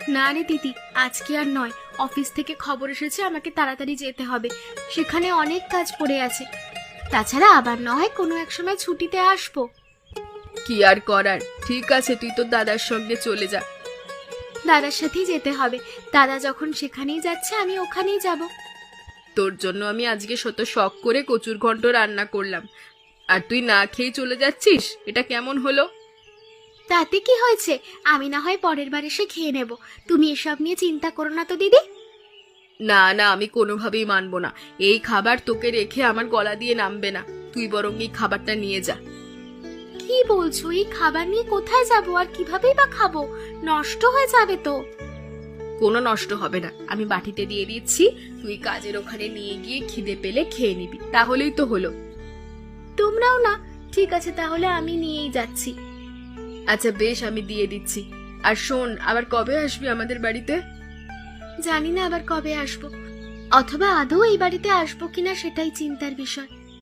না রে দিদি, আজকে আর নয়। অফিস থেকে খবর এসেছে আমাকে তাড়াতাড়ি যেতে হবে, সেখানে অনেক কাজ পড়ে আছে। তাছাড়া আবার না হয় কোনো এক সময় ছুটিতে আসবো। কি আর করার, ঠিক আছে, তুই তোর দাদার সঙ্গে চলে যা। দাদার সাথেই যেতে হবে, দাদা যখন সেখানেই যাচ্ছে আমি ওখানেই যাব। তোর জন্য আমি আজকে শত শখ করে কচুর ঘন্ট রান্না করলাম, আর তুই না খেয়ে চলে যাচ্ছিস, এটা কেমন হলো? তাতে কি হয়েছে, আমি না হয় পরের বার এসে খেয়ে নেব। তুমি এসব নিয়ে চিন্তা করো না তো দিদি। না না, আমি কোনোভাবেই মানবো না। এই খাবার তোকে রেখে আমার গলা দিয়ে নামবে না। তুই বরং এই খাবারটা নিয়ে যা। কি বলছো, এই খাবার নিয়ে কোথায় যাব আর কিভাবেই বা খাবো? নষ্ট হয়ে যাবে তো। কোনো নষ্ট হবে না, আমি বাটিতে দিয়ে দিচ্ছি, তুই কাজের ওখানে নিয়ে গিয়ে খিদে পেলে খেয়ে নিবি, তাহলেই তো হলো। তোমরাও না? ঠিক আছে, তাহলে আমি নিয়েই যাচ্ছি। আচ্ছা বেশ, আমি দিয়ে দিচ্ছি। আর শোন, আবার কবে আসবি আমাদের বাড়িতে? জানি না আবার কবে আসবো, অথবা আদৌ এই বাড়িতে আসবো কিনা সেটাই চিন্তার বিষয়।